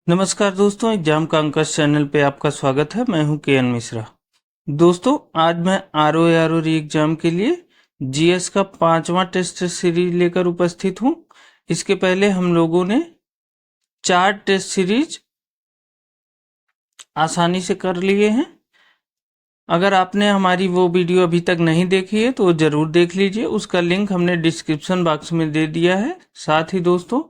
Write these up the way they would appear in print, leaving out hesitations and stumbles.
नमस्कार दोस्तों, एग्जाम का अंकश चैनल पे आपका स्वागत है। मैं हूं के.एन. मिश्रा। दोस्तों, आज मैं आर.ओ. री एग्जाम के लिए जीएस का 5वां टेस्ट सीरीज लेकर उपस्थित हूं। इसके पहले हम लोगों ने 4 टेस्ट सीरीज आसानी से कर लिए हैं। अगर आपने हमारी वो वीडियो अभी तक नहीं देखी है तो ज़रूर देख लीजिए, उसका लिंक हमने डिस्क्रिप्शन बॉक्स में दे दिया है। साथ ही दोस्तों,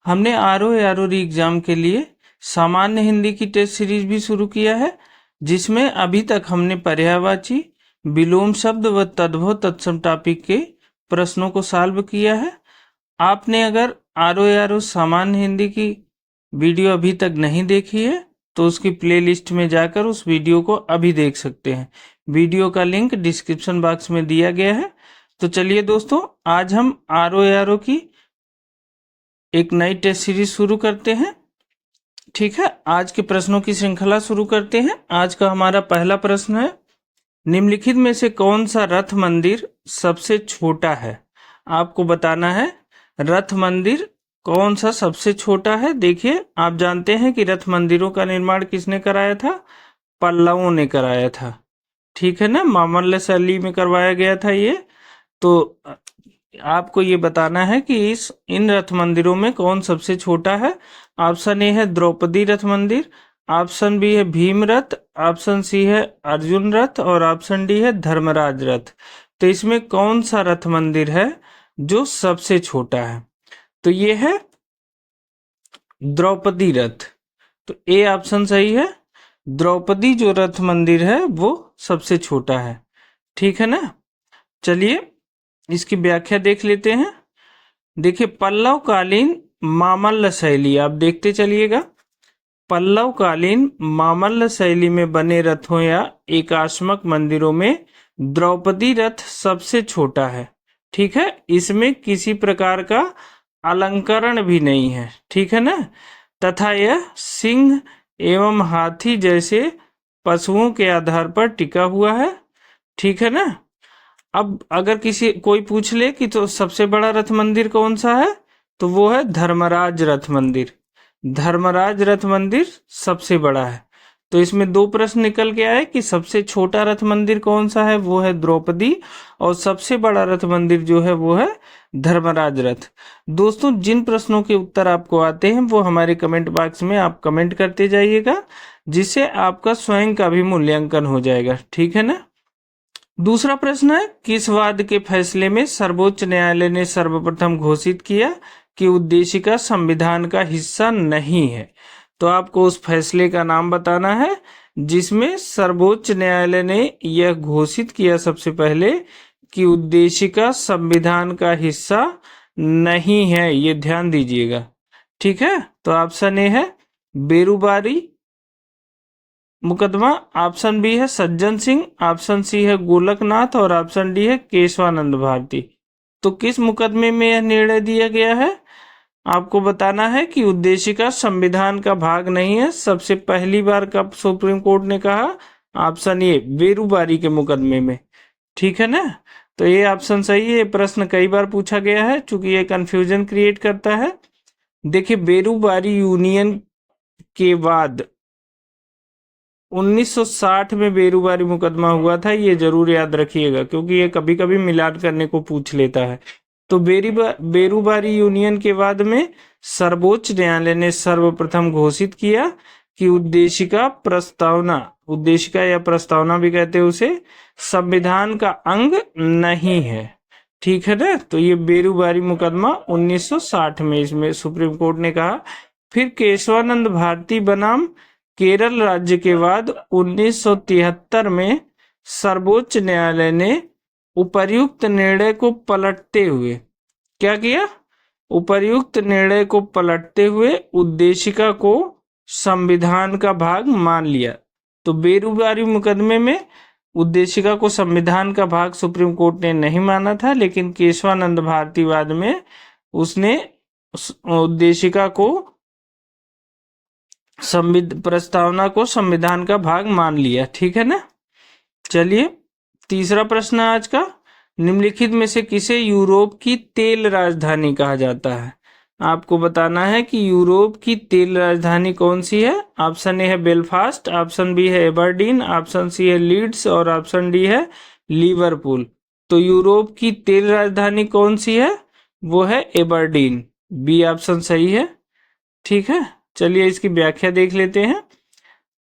हमने आर.ओ. री एग्जाम के लिए सामान्य हिंदी की टेस्ट सीरीज भी शुरू किया है, जिसमें अभी तक हमने पर्यायवाची, विलोम शब्द व तद्भव तत्सम टॉपिक के प्रश्नों को सॉल्व किया है। आपने अगर आर.ओ. सामान्य हिंदी की वीडियो अभी तक नहीं देखी है तो उसकी प्लेलिस्ट में जाकर उस वीडियो को अभी देख सकते हैं। वीडियो का लिंक डिस्क्रिप्शन बॉक्स में दिया गया है। तो चलिए दोस्तों, आज हम आर.ओ. की एक नई टेस्ट सीरीज शुरू करते हैं। ठीक है, आज के प्रश्नों की श्रृंखला शुरू करते हैं। आज का हमारा पहला प्रश्न है, निम्नलिखित में से कौन सा रथ मंदिर सबसे छोटा है? आपको बताना है रथ मंदिर कौन सा सबसे छोटा है। देखिए, आप जानते हैं कि रथ मंदिरों का निर्माण किसने कराया था? पल्लवों ने कराया था। ठीक है ना, मामल्ल शैली में करवाया गया था ये। तो आपको ये बताना है कि इन रथ मंदिरों में कौन सबसे छोटा है। ऑप्शन ए है द्रौपदी रथ मंदिर, ऑप्शन बी है भीम रथ, ऑप्शन सी है अर्जुन रथ और ऑप्शन डी है धर्मराज रथ। तो इसमें कौन सा रथ मंदिर है जो सबसे छोटा है? तो ये है द्रौपदी रथ। तो ए ऑप्शन सही है। द्रौपदी जो रथ मंदिर है वो सबसे छोटा है। ठीक है ना। चलिए इसकी व्याख्या देख लेते हैं। देखिए, पल्लव कालीन मामल्ल शैली, आप देखते चलिएगा। पल्लव कालीन मामल्ल शैली में बने रथों या एकाश्मक मंदिरों में द्रौपदी रथ सबसे छोटा है। ठीक है, इसमें किसी प्रकार का अलंकरण भी नहीं है। ठीक है ना, तथा यह सिंह एवं हाथी जैसे पशुओं के आधार पर टिका हुआ है। ठीक है ना। अब अगर कोई पूछ ले कि तो सबसे बड़ा रथ मंदिर कौन सा है, तो वो है धर्मराज रथ मंदिर। धर्मराज रथ मंदिर सबसे बड़ा है। तो इसमें 2 प्रश्न निकल के आए कि सबसे छोटा रथ मंदिर कौन सा है, वो है द्रौपदी, और सबसे बड़ा रथ मंदिर जो है वो है धर्मराज रथ। दोस्तों, जिन प्रश्नों के उत्तर आपको आते हैं वो हमारे कमेंट बॉक्स में आप कमेंट करते जाइएगा, जिससे आपका स्वयं का भी मूल्यांकन हो जाएगा। ठीक है ना। दूसरा प्रश्न है, किस वाद के फैसले में सर्वोच्च न्यायालय ने सर्वप्रथम घोषित किया कि उद्देशिका संविधान का हिस्सा नहीं है? तो आपको उस फैसले का नाम बताना है जिसमें सर्वोच्च न्यायालय ने यह घोषित किया सबसे पहले कि उद्देशिका संविधान का हिस्सा नहीं है। ये ध्यान दीजिएगा। ठीक है, तो ऑप्शन ए है बेरुबारी मुकदमा, ऑप्शन बी है सज्जन सिंह, ऑप्शन सी है गोलकनाथ और ऑप्शन डी है केशवानंद भारती। तो किस मुकदमे में यह निर्णय दिया गया है? आपको बताना है कि उद्देशिका संविधान का भाग नहीं है। सबसे पहली बार कब सुप्रीम कोर्ट ने कहा? ऑप्शन ए बेरुबारी के मुकदमे में। ठीक है ना। तो ये ऑप्शन सही है। ये प्रश्न कई बार पूछा गया है, चूंकि ये कंफ्यूजन क्रिएट करता है। देखिए, बेरुबारी यूनियन के बाद 1960 में बेरुबारी मुकदमा हुआ था। ये जरूर याद रखिएगा, क्योंकि ये कभी कभी मिलान करने को पूछ लेता है। तो बेरुबारी यूनियन के बाद में सर्वोच्च न्यायालय ने सर्वप्रथम घोषित किया कि उद्देशिका या प्रस्तावना भी कहते हैं उसे, संविधान का अंग नहीं है। ठीक है ना। तो ये बेरुबारी मुकदमा 1960 में इसमें सुप्रीम कोर्ट ने कहा। फिर केशवानंद भारती बनाम केरल राज्य के बाद 1973 में सर्वोच्च न्यायालय ने उपर्युक्त निर्णय को पलटते हुए क्या किया? उपर्युक्त निर्णय को पलटते हुए उद्देशिका को संविधान का भाग मान लिया। तो बेरुबारी मुकदमे में उद्देशिका को संविधान का भाग सुप्रीम कोर्ट ने नहीं माना था, लेकिन केशवानंद भारतीवाद में उसने उद्देशिका को प्रस्तावना को संविधान का भाग मान लिया। ठीक है ना। चलिए, तीसरा प्रश्न आज का, निम्नलिखित में से किसे यूरोप की तेल राजधानी कहा जाता है? आपको बताना है कि यूरोप की तेल राजधानी कौन सी है। ऑप्शन ए है बेलफास्ट, ऑप्शन बी है एबरडीन, ऑप्शन सी है लीड्स और ऑप्शन डी है लिवरपूल। तो यूरोप की तेल राजधानी कौन सी है, वो है एबरडीन। बी ऑप्शन सही है। ठीक है, चलिए इसकी व्याख्या देख लेते हैं।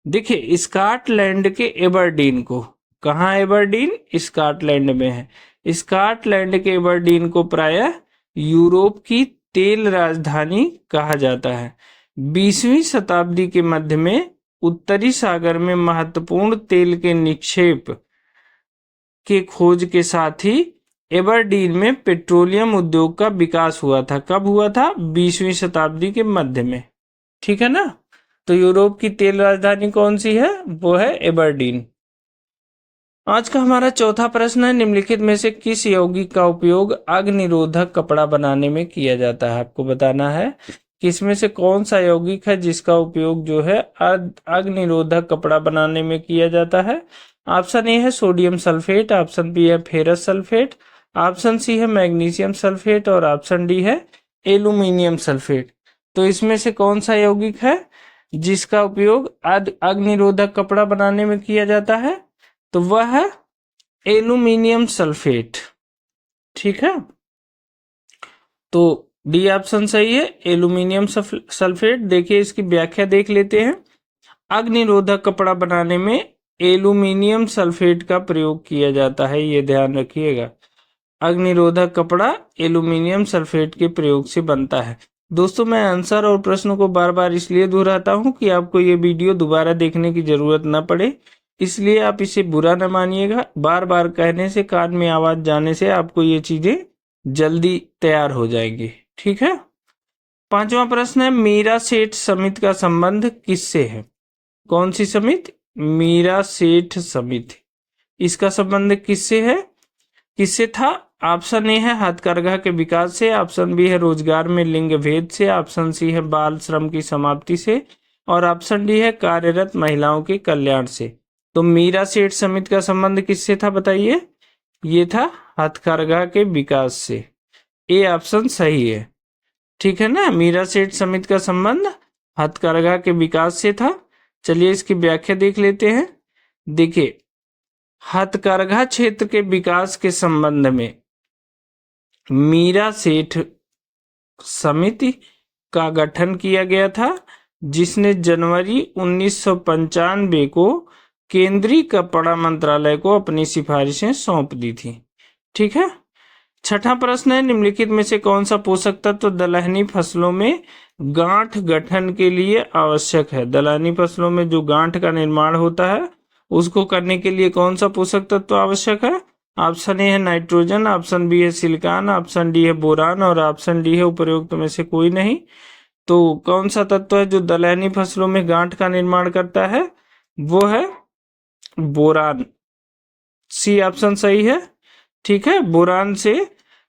देखिए स्कॉटलैंड के एबरडीन को, कहाँ एबरडीन, स्कॉटलैंड में है। स्कॉटलैंड के एबरडीन को प्रायः यूरोप की तेल राजधानी कहा जाता है। 20वीं शताब्दी के मध्य में उत्तरी सागर में महत्वपूर्ण तेल के निक्षेप के खोज के साथ ही एबरडीन में पेट्रोलियम उद्योग का विकास हुआ था। कब हुआ था, 20वीं शताब्दी के मध्य में। ठीक है ना। तो यूरोप की तेल राजधानी कौन सी है, वो है एबरडीन। आज का हमारा चौथा प्रश्न है, निम्नलिखित में से किस यौगिक का उपयोग अग्निरोधक कपड़ा बनाने में किया जाता है। आपको बताना है कि इसमें से कौन सा यौगिक है जिसका उपयोग जो है अग्निरोधक कपड़ा बनाने में किया जाता है। ऑप्शन ए है सोडियम सल्फेट, ऑप्शन बी है फेरस सल्फेट, ऑप्शन सी है मैग्नीशियम सल्फेट और ऑप्शन डी है एल्यूमिनियम सल्फेट। तो इसमें से कौन सा यौगिक है जिसका उपयोग अग्निरोधक कपड़ा बनाने में किया जाता है, तो वह है एल्यूमिनियम सल्फेट। ठीक है, तो डी ऑप्शन सही है, एल्यूमिनियम सल्फेट। देखिए इसकी व्याख्या देख लेते हैं। अग्निरोधक कपड़ा बनाने में एल्यूमिनियम सल्फेट का प्रयोग किया जाता है, ये ध्यान रखिएगा। अग्निरोधक कपड़ा एल्यूमिनियम सल्फेट के प्रयोग से बनता है। दोस्तों मैं आंसर और प्रश्नों को बार बार इसलिए दोहराता हूं कि आपको ये वीडियो दोबारा देखने की जरूरत न पड़े, इसलिए आप इसे बुरा न मानिएगा। बार बार कहने से, कान में आवाज जाने से आपको ये चीजें जल्दी तैयार हो जाएंगी। ठीक है। पांचवा प्रश्न है, मीरा सेठ समिति का संबंध किससे है। कौन सी समिति, मीरा सेठ समिति। इसका संबंध किससे है, किससे था। ऑप्शन ए है हथकरघा के विकास से, ऑप्शन बी है रोजगार में लिंग भेद से, ऑप्शन सी है बाल श्रम की समाप्ति से और ऑप्शन डी है कार्यरत महिलाओं के कल्याण से। तो मीरा सेठ समिति का संबंध किससे था बताइए, ये था हथकरघा के विकास से। ए ऑप्शन सही है। ठीक है ना, मीरा सेठ समिति का संबंध हथकरघा के विकास से था। चलिए इसकी व्याख्या देख लेते हैं। देखिए हथकरघा क्षेत्र के विकास के संबंध में मीरा सेठ समिति का गठन किया गया था, जिसने जनवरी 1995 को केंद्रीय कपड़ा मंत्रालय को अपनी सिफारिशें सौंप दी थी। ठीक है। छठा प्रश्न है, निम्नलिखित में से कौन सा पोषक तत्व दलहनी फसलों में गांठ गठन के लिए आवश्यक है। दलहनी फसलों में जो गांठ का निर्माण होता है उसको करने के लिए कौन सा पोषक तत्व आवश्यक है। ऑप्शन ए है नाइट्रोजन, ऑप्शन बी है सिलिकॉन, ऑप्शन डी है बोरान और ऑप्शन डी है उपरोक्त में से कोई नहीं। तो कौन सा तत्व है जो दलहनी फसलों में गांठ का निर्माण करता है, वो है बोरान। सी ऑप्शन सही है। ठीक है, बोरान से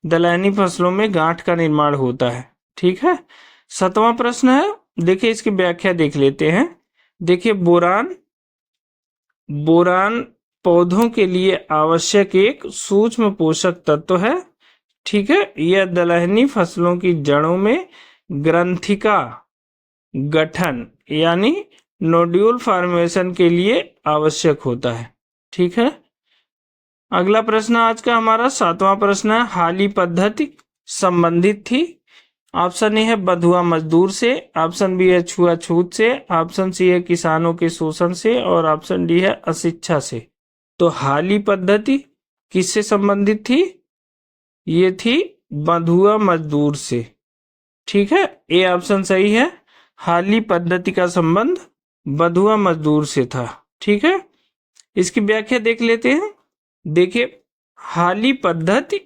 दलहनी फसलों में गांठ का निर्माण होता है। ठीक है। सातवां प्रश्न है, देखिए इसकी व्याख्या देख लेते हैं। देखिए बोरान पौधों के लिए आवश्यक एक सूक्ष्म पोषक तत्व है। ठीक है, यह दलहनी फसलों की जड़ों में ग्रंथिका गठन यानी नोड्यूल फॉर्मेशन के लिए आवश्यक होता है। ठीक है। अगला प्रश्न आज का हमारा सातवां प्रश्न है, हाली पद्धति संबंधित थी। ऑप्शन ए है बंधुआ मजदूर से, ऑप्शन बी है छुआछूत से, ऑप्शन सी है किसानों के शोषण से और ऑप्शन डी है अशिक्षा से। तो हाली पद्धति किससे संबंधित थी, ये थी बंधुआ मजदूर से। ठीक है, ए ऑप्शन सही है। हाली पद्धति का संबंध बंधुआ मजदूर से था। ठीक है, इसकी व्याख्या देख लेते हैं। देखिए हाली पद्धति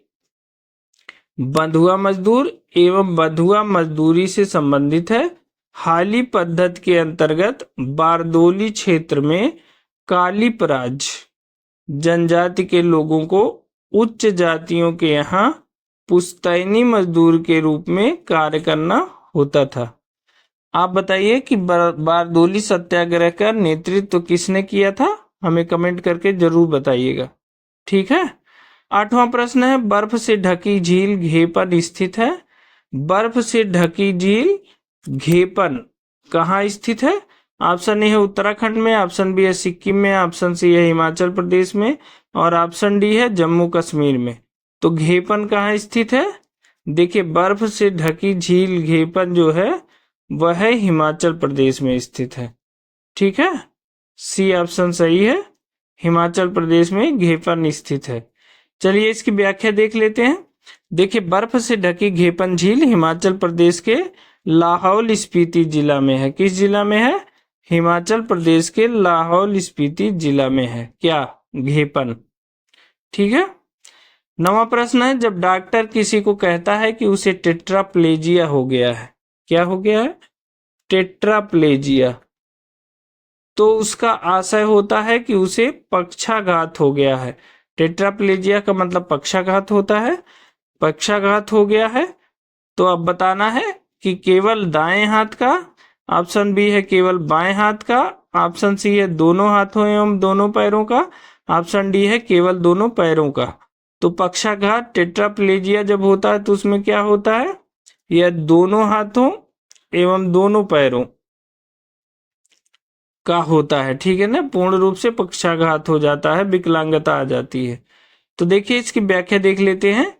बंधुआ मजदूर एवं बंधुआ मजदूरी से संबंधित है। हाली पद्धति के अंतर्गत बारदोली क्षेत्र में कालीपराज जनजाति के लोगों को उच्च जातियों के यहाँ पुश्तैनी मजदूर के रूप में कार्य करना होता था। आप बताइए कि बारदोली सत्याग्रह का नेतृत्व किसने किया था, हमें कमेंट करके जरूर बताइएगा। ठीक है। आठवां प्रश्न है, बर्फ से ढकी झील घेपन स्थित है। बर्फ से ढकी झील घेपन कहाँ स्थित है? ऑप्शन ए है उत्तराखंड में, ऑप्शन बी है सिक्किम में, ऑप्शन सी है हिमाचल प्रदेश में और ऑप्शन डी है जम्मू कश्मीर में। तो घेपन कहाँ स्थित है? देखिए, बर्फ से ढकी झील घेपन जो है वह हिमाचल प्रदेश में स्थित है। ठीक है, सी ऑप्शन सही है, हिमाचल प्रदेश में घेपन स्थित है। चलिए इसकी व्याख्या देख लेते हैं। देखिए, बर्फ से ढकी घेपन झील हिमाचल प्रदेश के लाहौल स्पीति जिला में है। किस जिला में है? हिमाचल प्रदेश के लाहौल स्पीति जिला में है क्या? घेपन। ठीक है। 9वां प्रश्न है, जब डॉक्टर किसी को कहता है कि उसे टेट्राप्लेजिया हो गया है, क्या हो गया है? टेट्राप्लेजिया, तो उसका आशय होता है कि उसे पक्षाघात हो गया है। टेट्राप्लेजिया का मतलब पक्षाघात होता है, पक्षाघात हो गया है। तो अब बताना है कि केवल दाएं हाथ का, ऑप्शन बी है केवल बाएं हाथ का, ऑप्शन सी है दोनों हाथों एवं दोनों पैरों का, ऑप्शन डी है केवल दोनों पैरों का। तो पक्षाघात टेट्राप्लेजिया जब होता है तो उसमें क्या होता है? यह दोनों हाथों एवं दोनों पैरों का होता है। ठीक है ना, पूर्ण रूप से पक्षाघात हो जाता है, विकलांगता आ जाती है। तो देखिए इसकी व्याख्या देख लेते हैं।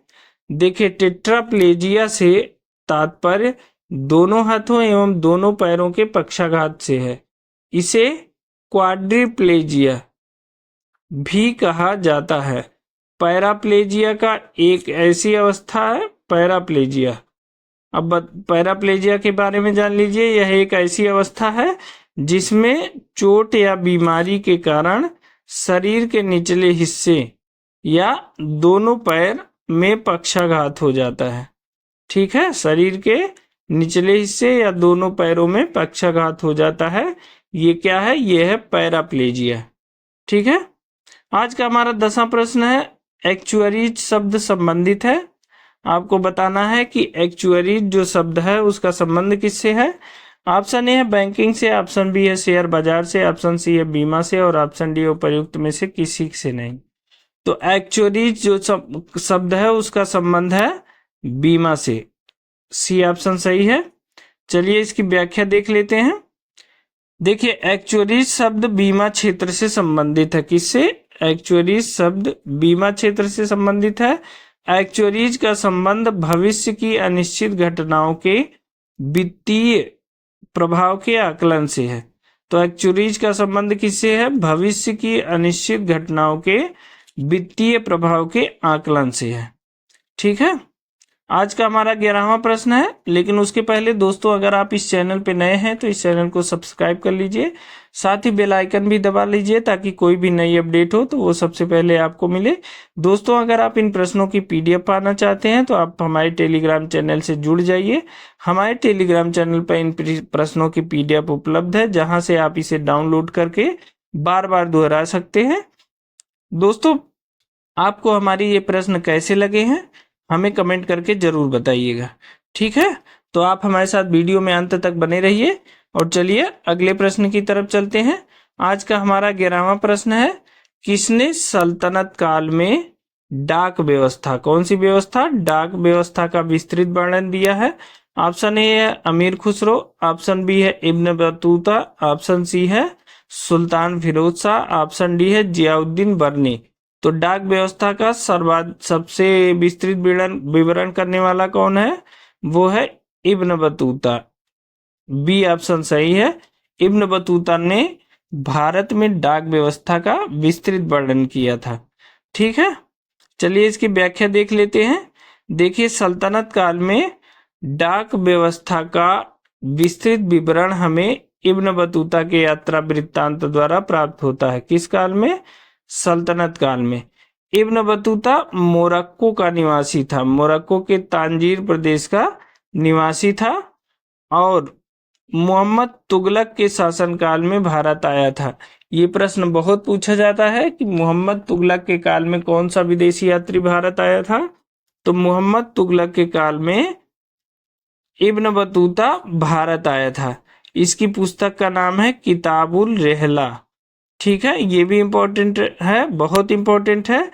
देखिए, टेट्राप्लेजिया से तात्पर्य दोनों हाथों एवं दोनों पैरों के पक्षाघात से है। इसे क्वाड्रिप्लेजिया भी कहा जाता है। पैराप्लेजिया का एक ऐसी अवस्था है, पैराप्लेजिया। अब पैराप्लेजिया के बारे में जान लीजिए। यह एक ऐसी अवस्था है जिसमें चोट या बीमारी के कारण शरीर के निचले हिस्से या दोनों पैर में पक्षाघात हो जाता है। ठीक है, शरीर के निचले हिस्से या दोनों पैरों में पक्षाघात हो जाता है। ये क्या है? ये है पैराप्लेजिया। ठीक है। आज का हमारा 10वां प्रश्न है, एक्चुअरीज शब्द संबंधित है। आपको बताना है कि एक्चुअरीज जो शब्द है उसका संबंध किससे है। ऑप्शन ए है बैंकिंग से, ऑप्शन बी है शेयर बाजार से, ऑप्शन सी है बीमा से और ऑप्शन डी उपर्युक्त में से किसी से नहीं। तो एक्चुअरीज जो शब्द है उसका संबंध है बीमा से, सी ऑप्शन सही है। चलिए इसकी व्याख्या देख लेते हैं। देखिए, एक्चुअरीज शब्द बीमा क्षेत्र से संबंधित है। किससे? एक्चुअरीज शब्द बीमा क्षेत्र से संबंधित है। एक्चुअरीज का संबंध भविष्य की अनिश्चित घटनाओं के वित्तीय प्रभाव के आकलन से है। तो एक्चुअरीज का संबंध किससे है? भविष्य की अनिश्चित घटनाओं के वित्तीय प्रभाव के आकलन से है। ठीक है। आज का हमारा 11वां प्रश्न है, लेकिन उसके पहले दोस्तों अगर आप इस चैनल पे नए हैं तो इस चैनल को सब्सक्राइब कर लीजिए, साथ ही बेल आइकन भी दबा लीजिए ताकि कोई भी नई अपडेट हो तो वो सबसे पहले आपको मिले। दोस्तों, अगर आप इन प्रश्नों की PDF पाना चाहते हैं तो आप हमारे टेलीग्राम चैनल से जुड़ जाइए। हमारे टेलीग्राम चैनल पर इन प्रश्नों की PDF उपलब्ध है, जहाँ से आप इसे डाउनलोड करके बार बार दोहरा सकते हैं। दोस्तों, आपको हमारी ये प्रश्न कैसे लगे हैं हमें कमेंट करके जरूर बताइएगा। ठीक है, तो आप हमारे साथ वीडियो में अंत तक बने रहिए। और चलिए अगले प्रश्न की तरफ चलते हैं। आज का हमारा 11वां प्रश्न है, किसने सल्तनत काल में डाक व्यवस्था, कौन सी व्यवस्था? डाक व्यवस्था का विस्तृत वर्णन दिया है। ऑप्शन ए है अमीर खुसरो, ऑप्शन बी है इब्न बतूता, ऑप्शन सी है सुल्तान फिरोज शाह, ऑप्शन डी है जियाउद्दीन बर्नी। तो डाक व्यवस्था का सबसे विस्तृत विवरण करने वाला कौन है? वो है इब्न बतूता। बी ऑप्शन सही है, इब्न बतूता ने भारत में डाक व्यवस्था का विस्तृत वर्णन किया था। ठीक है, चलिए इसकी व्याख्या देख लेते हैं। देखिए, सल्तनत काल में डाक व्यवस्था का विस्तृत विवरण हमें इब्न बतूता के यात्रा वृत्तांत द्वारा प्राप्त होता है। किस काल में? सल्तनत काल में। इब्न बतूता मोरक्को का निवासी था, मोरक्को के तांजीर प्रदेश का निवासी था और मोहम्मद तुगलक के शासनकाल में भारत आया था। ये प्रश्न बहुत पूछा जाता है कि मोहम्मद तुगलक के काल में कौन सा विदेशी यात्री भारत आया था। तो मोहम्मद तुगलक के काल में इब्न बतूता भारत आया था। इसकी पुस्तक का नाम है किताबुल रहला। ठीक है, ये भी इम्पोर्टेंट है, बहुत इम्पोर्टेंट है।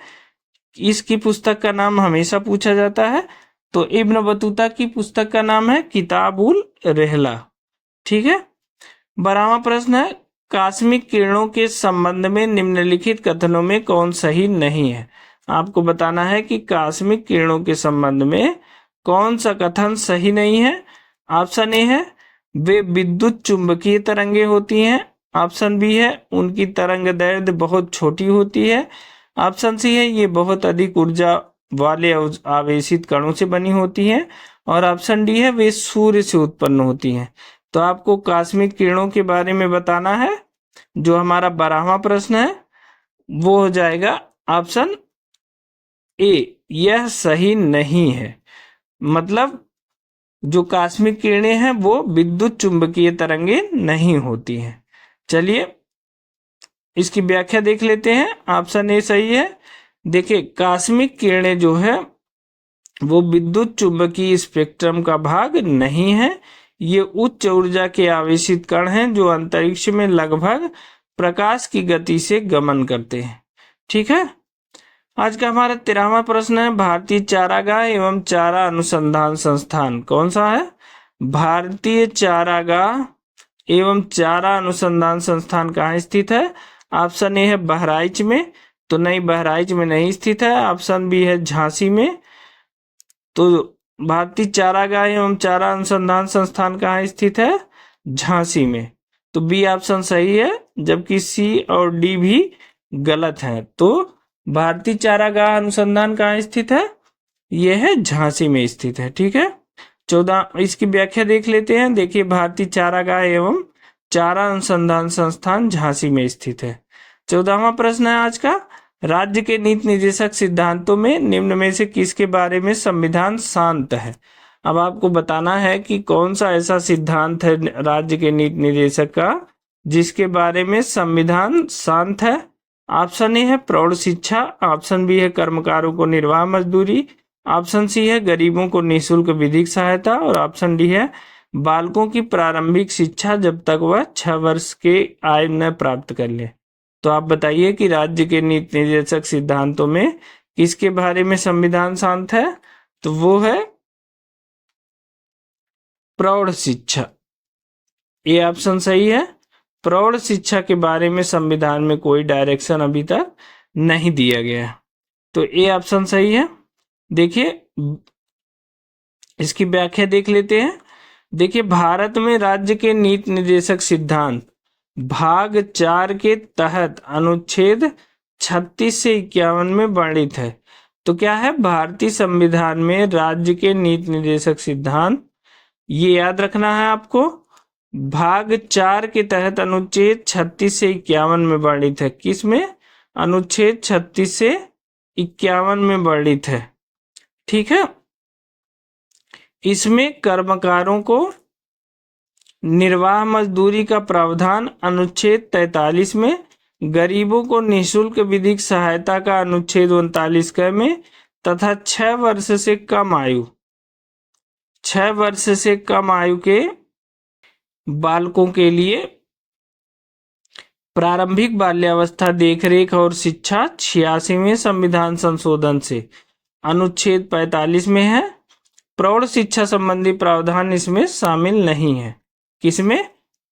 इसकी पुस्तक का नाम हमेशा पूछा जाता है। तो इब्न बतूता की पुस्तक का नाम है किताबुल रहला। ठीक है। 12वां प्रश्न है, कास्मिक किरणों के संबंध में निम्नलिखित कथनों में कौन सही नहीं है। आपको बताना है कि कास्मिक किरणों के संबंध में कौन सा कथन सही नहीं है। ऑप्शन ए है वे विद्युत चुंबकीय तरंगे होती हैं। ऑप्शन बी है उनकी तरंग दैर्ध्य बहुत छोटी होती है। ऑप्शन सी है ये बहुत अधिक ऊर्जा वाले आवेशित कणों से बनी होती हैं। और ऑप्शन डी है वे सूर्य से उत्पन्न होती हैं। तो आपको कास्मिक किरणों के बारे में बताना है। जो हमारा 12वां प्रश्न है वो हो जाएगा ऑप्शन ए, यह सही नहीं है। मतलब जो कास्मिक किरणें हैं वो विद्युत चुंबकीय तरंगे नहीं होती हैं। चलिए इसकी व्याख्या देख लेते हैं। ऑप्शन ए सही है। देखिए कास्मिक किरणें जो है वो विद्युत चुंबकीय स्पेक्ट्रम का भाग नहीं है। ये उच्च ऊर्जा के आवेशित कण हैं जो अंतरिक्ष में लगभग प्रकाश की गति से गमन करते हैं। ठीक है। आज का हमारा 13वां प्रश्न है, भारतीय चारागाह एवं चारा अनुसंधान संस्थान कौन सा है। भारतीय चारागाह एवं चारा अनुसंधान संस्थान कहाँ स्थित है। ऑप्शन ए है बहराइच में, तो नहीं बहराइच में नहीं स्थित है। ऑप्शन बी है झांसी में। तो भारतीय चारागाह एवं चारा अनुसंधान संस्थान कहाँ स्थित है, झांसी में। तो बी ऑप्शन सही है, जबकि सी और डी भी गलत है। तो भारतीय चारागाह अनुसंधान कहाँ स्थित है, यह है झांसी में स्थित है। ठीक है। 14 इसकी व्याख्या देख लेते हैं। देखिए भारतीय चारागाह एवं चारा अनुसंधान संस्थान झांसी में स्थित है। 14वां प्रश्न है आज का, राज्य के नीति निर्देशक सिद्धांतों में निम्न में से किसके बारे में संविधान शांत है। अब आपको बताना है कि कौन सा ऐसा सिद्धांत है राज्य के नीति निर्देशक का जिसके बारे में संविधान शांत है। ऑप्शन ए है प्रौढ़ शिक्षा। ऑप्शन बी है कर्मकारों को निर्वाह मजदूरी। ऑप्शन सी है गरीबों को निःशुल्क विधिक सहायता। और ऑप्शन डी है बालकों की प्रारंभिक शिक्षा जब तक वह 6 वर्ष के आयु न प्राप्त कर ले। तो आप बताइए कि राज्य के नीति निर्देशक सिद्धांतों में किसके बारे में संविधान शांत है। तो वो है प्रौढ़ शिक्षा। ये ऑप्शन सही है। प्रौढ़ शिक्षा के बारे में संविधान में कोई डायरेक्शन अभी तक नहीं दिया गया। तो ये ऑप्शन सही है। देखिए इसकी व्याख्या देख लेते हैं। देखिए भारत में राज्य के नीति निर्देशक सिद्धांत भाग 4 के तहत अनुच्छेद 36 से 51 में वर्णित है। तो क्या है, भारतीय संविधान में राज्य के नीति निर्देशक सिद्धांत, ये याद रखना है आपको, भाग 4 के तहत अनुच्छेद 36 से 51 में वर्णित है। किसमें, अनुच्छेद 36 से 51 में वर्णित है। ठीक है। इसमें कर्मकारों को निर्वाह मजदूरी का प्रावधान अनुच्छेद 43 में, गरीबों को निःशुल्क विधिक सहायता का अनुच्छेद 39 में, तथा 6 वर्ष से कम आयु के बालकों के लिए प्रारंभिक बाल्यावस्था देखरेख और शिक्षा 86वें संविधान संशोधन से अनुच्छेद 45 में है। प्रौढ़ शिक्षा संबंधी प्रावधान इसमें शामिल नहीं है। किसमें,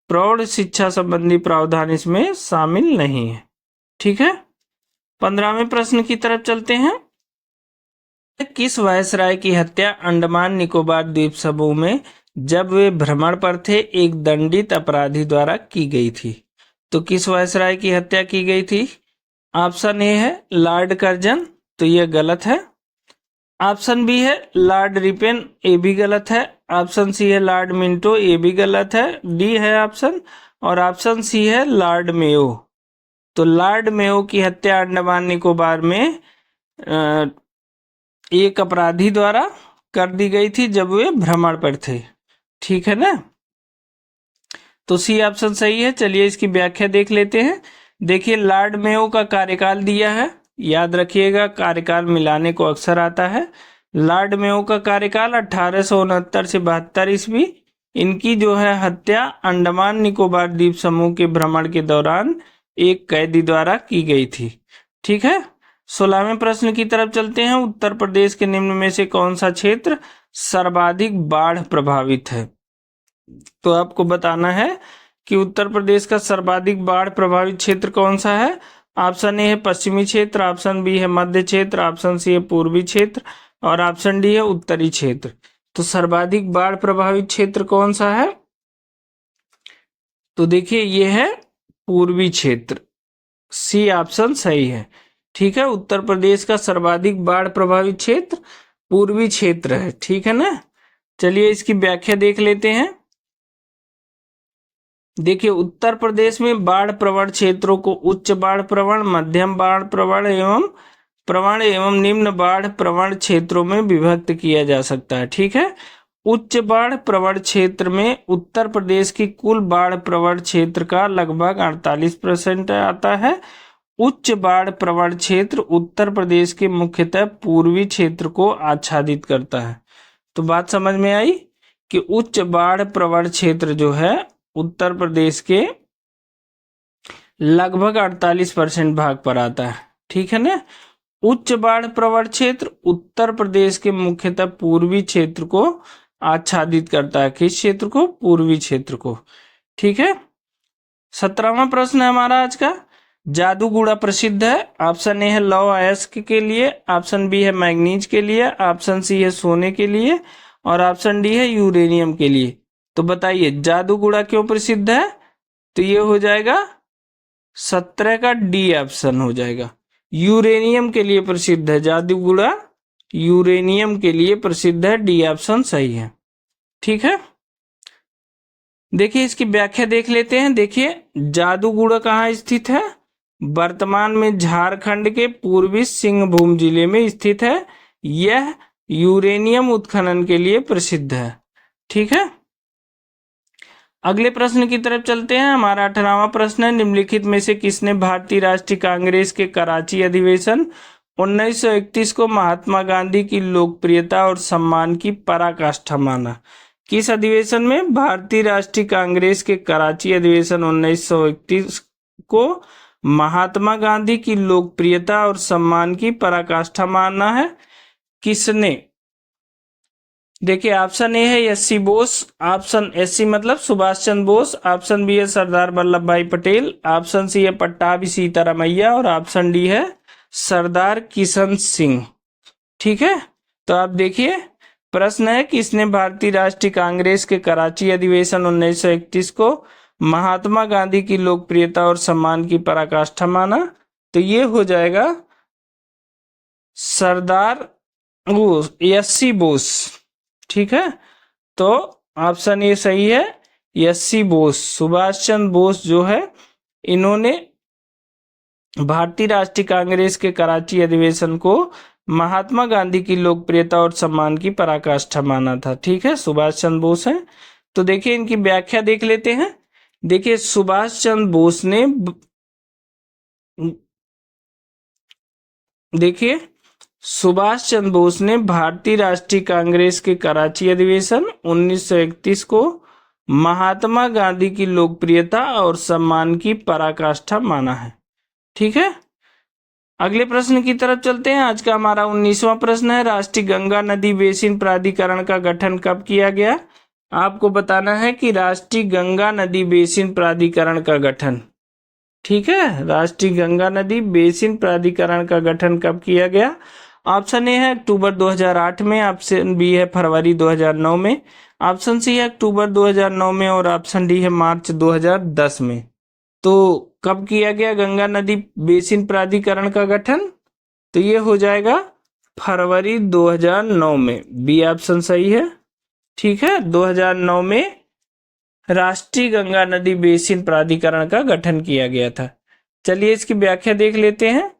प्रौढ़ शिक्षा संबंधी प्रावधान इसमें शामिल नहीं है। ठीक है। 15वें प्रश्न की तरफ चलते हैं। किस वायसराय की हत्या अंडमान निकोबार द्वीप समूह में जब वे भ्रमण पर थे एक दंडित अपराधी द्वारा की गई थी। तो किस वायसराय की हत्या की गई थी। ऑप्शन ए है लॉर्ड कर्जन, तो यह गलत है। ऑप्शन बी है लॉर्ड रिपेन, ये भी गलत है। ऑप्शन सी है लॉर्ड मिंटो, ये भी गलत है। डी है ऑप्शन, और ऑप्शन सी है लॉर्ड मेयो। तो लॉर्ड मेयो की हत्या अंडमान निकोबार में एक अपराधी द्वारा कर दी गई थी जब वे भ्रमण पर थे। ठीक है ना। तो सी ऑप्शन सही है। चलिए इसकी व्याख्या देख लेते हैं। देखिए लॉर्ड मेयो का कार्यकाल दिया है, याद रखिएगा, कार्यकाल मिलाने को अक्सर आता है। लॉर्ड मेयो का कार्यकाल 1869 से 72 ईस्वी। इनकी जो है हत्या अंडमान निकोबार द्वीप समूह के भ्रमण के दौरान एक कैदी द्वारा की गई थी। ठीक है। 16वें प्रश्न की तरफ चलते हैं। उत्तर प्रदेश के निम्न में से कौन सा क्षेत्र सर्वाधिक बाढ़ प्रभावित है? तो आपको बताना है कि उत्तर प्रदेश का सर्वाधिक बाढ़ प्रभावित क्षेत्र कौन सा है। ऑप्शन ए है पश्चिमी क्षेत्र, ऑप्शन बी है मध्य क्षेत्र, ऑप्शन सी है पूर्वी क्षेत्र और ऑप्शन डी है उत्तरी क्षेत्र। तो सर्वाधिक बाढ़ प्रभावित क्षेत्र कौन सा है? तो देखिए ये है पूर्वी क्षेत्र, सी ऑप्शन सही है। ठीक है, उत्तर प्रदेश का सर्वाधिक बाढ़ प्रभावित क्षेत्र पूर्वी क्षेत्र है। ठीक है ना। चलिए इसकी व्याख्या देख लेते हैं। देखिए उत्तर प्रदेश में बाढ़ प्रवण क्षेत्रों को उच्च बाढ़ प्रवण, मध्यम बाढ़ प्रवण एवं निम्न बाढ़ प्रवण क्षेत्रों में विभक्त किया जा सकता है। ठीक है, उच्च बाढ़ प्रवण क्षेत्र में उत्तर प्रदेश की कुल बाढ़ प्रवण क्षेत्र का लगभग 48% आता है। उच्च बाढ़ प्रवण क्षेत्र उत्तर प्रदेश के मुख्यतः पूर्वी क्षेत्र को आच्छादित करता है। तो बात समझ में आई कि उच्च बाढ़ प्रवण क्षेत्र जो है उत्तर प्रदेश के लगभग 48% भाग पर आता है। ठीक है ना। उच्च बाढ़ प्रवण क्षेत्र उत्तर प्रदेश के मुख्यतः पूर्वी क्षेत्र को आच्छादित करता है। किस क्षेत्र को? पूर्वी क्षेत्र को। ठीक है। 17वां प्रश्न है हमारा आज का। जादूगुड़ा प्रसिद्ध है। ऑप्शन ए है लौह अयस्क के लिए, ऑप्शन बी है मैग्नीज के लिए, ऑप्शन सी है सोने के लिए और ऑप्शन डी है यूरेनियम के लिए। तो बताइए जादूगुड़ा क्यों प्रसिद्ध है? तो ये हो जाएगा 17 का डी ऑप्शन हो जाएगा। यूरेनियम के लिए प्रसिद्ध है जादूगुड़ा, यूरेनियम के लिए प्रसिद्ध है, डी ऑप्शन सही है। ठीक है, देखिए इसकी व्याख्या देख लेते हैं। देखिए जादूगुड़ा कहाँ स्थित है? वर्तमान में झारखंड के पूर्वी सिंहभूम जिले में स्थित है। यह यूरेनियम उत्खनन के लिए प्रसिद्ध है। ठीक है, अगले प्रश्न की तरफ चलते हैं। हमारा 18वां प्रश्न है, निम्नलिखित में से किसने भारतीय राष्ट्रीय कांग्रेस के कराची अधिवेशन 1931 को महात्मा गांधी की लोकप्रियता और सम्मान की पराकाष्ठा माना? किस अधिवेशन में? भारतीय राष्ट्रीय कांग्रेस के कराची अधिवेशन 1931 को महात्मा गांधी की लोकप्रियता और सम्मान की पराकाष्ठा माना है। किसने? देखिए ऑप्शन ए है एस.सी. Bose, option SC. मतलब सुभाष चंद्र बोस, ऑप्शन बी है सरदार वल्लभ भाई पटेल, ऑप्शन सी है पट्टाभी सीतारामैया और ऑप्शन डी है सरदार किशन सिंह। ठीक है, तो आप देखिए प्रश्न है किसने भारतीय राष्ट्रीय कांग्रेस के कराची अधिवेशन 1931 को महात्मा गांधी की लोकप्रियता और सम्मान की पराकाष्ठा माना? तो ये हो जाएगा सरदार एस.सी. बोस। ठीक है, तो ऑप्शन ए सही है, एस.सी. बोस। सुभाष चंद्र बोस जो है इन्होंने भारतीय राष्ट्रीय कांग्रेस के कराची अधिवेशन को महात्मा गांधी की लोकप्रियता और सम्मान की पराकाष्ठा माना था। ठीक है, सुभाष चंद्र बोस है। तो देखिए इनकी व्याख्या देख लेते हैं। देखिए सुभाष चंद्र बोस ने देखिए सुभाष चंद्र बोस ने भारतीय राष्ट्रीय कांग्रेस के कराची अधिवेशन 1931 को महात्मा गांधी की लोकप्रियता और सम्मान की पराकाष्ठा माना है। ठीक है, अगले प्रश्न की तरफ चलते हैं। आज का हमारा 19वां प्रश्न है, राष्ट्रीय गंगा नदी बेसिन प्राधिकरण का गठन कब किया गया? आपको बताना है कि राष्ट्रीय गंगा नदी बेसिन प्राधिकरण का गठन, ठीक है, राष्ट्रीय गंगा नदी बेसिन प्राधिकरण का गठन कब किया गया? ऑप्शन ए है अक्टूबर 2008 में, ऑप्शन बी है फरवरी 2009 में, ऑप्शन सी है अक्टूबर 2009 में और ऑप्शन डी है मार्च 2010 में। तो कब किया गया गंगा नदी बेसिन प्राधिकरण का गठन? तो ये हो जाएगा फरवरी 2009 में, बी ऑप्शन सही है। ठीक है, 2009 में राष्ट्रीय गंगा नदी बेसिन प्राधिकरण का गठन किया गया था। चलिए इसकी व्याख्या देख लेते हैं।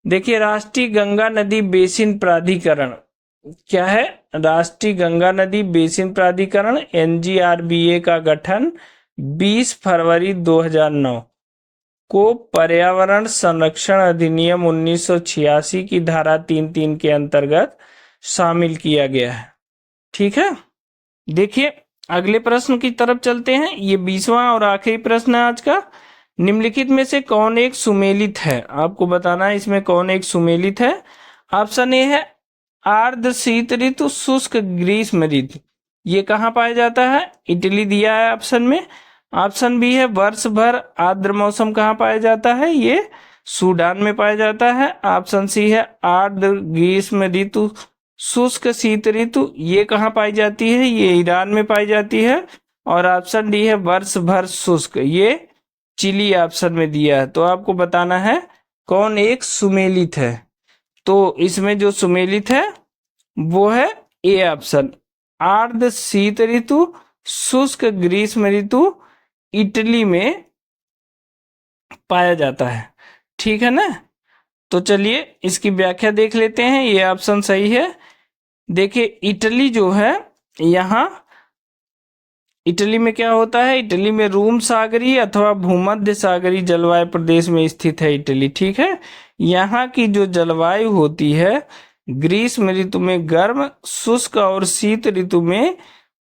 देखिए राष्ट्रीय गंगा नदी बेसिन प्राधिकरण क्या है? राष्ट्रीय गंगा नदी बेसिन प्राधिकरण NGRBA का गठन 20 फरवरी 2009 को पर्यावरण संरक्षण अधिनियम 1986 की धारा 3(3) के अंतर्गत शामिल किया गया है। ठीक है, देखिए अगले प्रश्न की तरफ चलते हैं। ये 20वां और आखिरी प्रश्न है आज का। निम्नलिखित में से कौन एक सुमेलित है? आपको बताना है इसमें कौन एक सुमेलित है। ऑप्शन ए है आर्द्र शीत ऋतु, शुष्क ग्रीष्म ऋतु। ये कहाँ पाया जाता है? इटली दिया है ऑप्शन में। ऑप्शन बी है वर्ष भर आर्द्र मौसम कहाँ पाया जाता है? ये सूडान में पाया जाता है। ऑप्शन सी है आर्द्र ग्रीष्म ऋतु, शुष्क शीत ऋतु। ये कहाँ पाई जाती है? ये ईरान में पाई जाती है। और ऑप्शन डी है वर्ष भर शुष्क, ये चिली ऑप्शन में दिया है। तो आपको बताना है कौन एक सुमेलित है। तो इसमें जो सुमेलित है वो है ए ऑप्शन, आर्द्र शीत ऋतु, शुष्क ग्रीष्म ऋतु इटली में पाया जाता है। ठीक है ना? तो चलिए इसकी व्याख्या देख लेते हैं। ये ऑप्शन सही है। देखिए इटली जो है, यहाँ इटली में क्या होता है? इटली में रूम सागरी अथवा भूमध्य सागरी जलवायु प्रदेश में स्थित है इटली। ठीक है, यहाँ की जो जलवायु होती है ग्रीष्म ऋतु में गर्म, शुष्क और शीत ऋतु में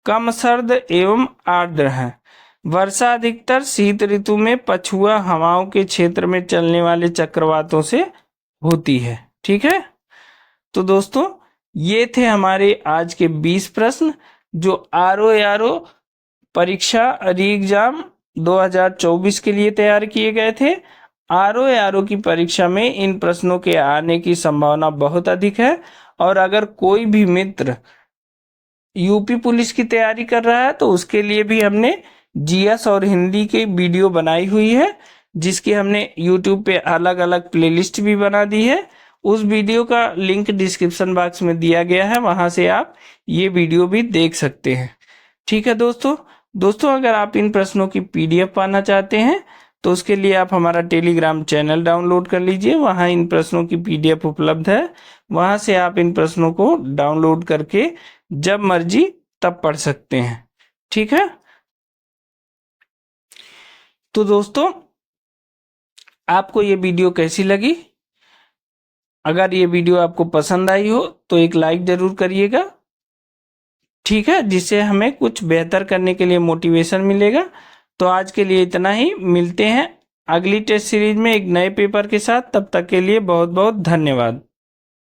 कम सर्द एवं आर्द्र है। वर्षा अधिकतर शीत ऋतु में पछुआ हवाओं के क्षेत्र में चलने वाले चक्रवातों से होती है। ठीक है, तो दोस्तों ये थे हमारे आज के 20 प्रश्न जो आरओ परीक्षा री एग्जाम 2024 के लिए तैयार किए गए थे। आरओ की परीक्षा में इन प्रश्नों के आने की संभावना बहुत अधिक है। और अगर कोई भी मित्र यूपी पुलिस की तैयारी कर रहा है तो उसके लिए भी हमने जीएस और हिंदी की वीडियो बनाई हुई है, जिसकी हमने यूट्यूब पे अलग अलग प्लेलिस्ट भी बना दी है। उस वीडियो का लिंक डिस्क्रिप्शन बॉक्स में दिया गया है, वहां से आप ये वीडियो भी देख सकते हैं। ठीक है दोस्तों अगर आप इन प्रश्नों की पीडीएफ पाना चाहते हैं तो उसके लिए आप हमारा टेलीग्राम चैनल डाउनलोड कर लीजिए। वहां इन प्रश्नों की पीडीएफ उपलब्ध है, वहां से आप इन प्रश्नों को डाउनलोड करके जब मर्जी तब पढ़ सकते हैं। ठीक है, तो दोस्तों आपको ये वीडियो कैसी लगी? अगर ये वीडियो आपको पसंद आई हो तो एक लाइक जरूर करिएगा। ठीक है, जिससे हमें कुछ बेहतर करने के लिए मोटिवेशन मिलेगा। तो आज के लिए इतना ही, मिलते हैं अगली टेस्ट सीरीज में एक नए पेपर के साथ। तब तक के लिए बहुत बहुत धन्यवाद।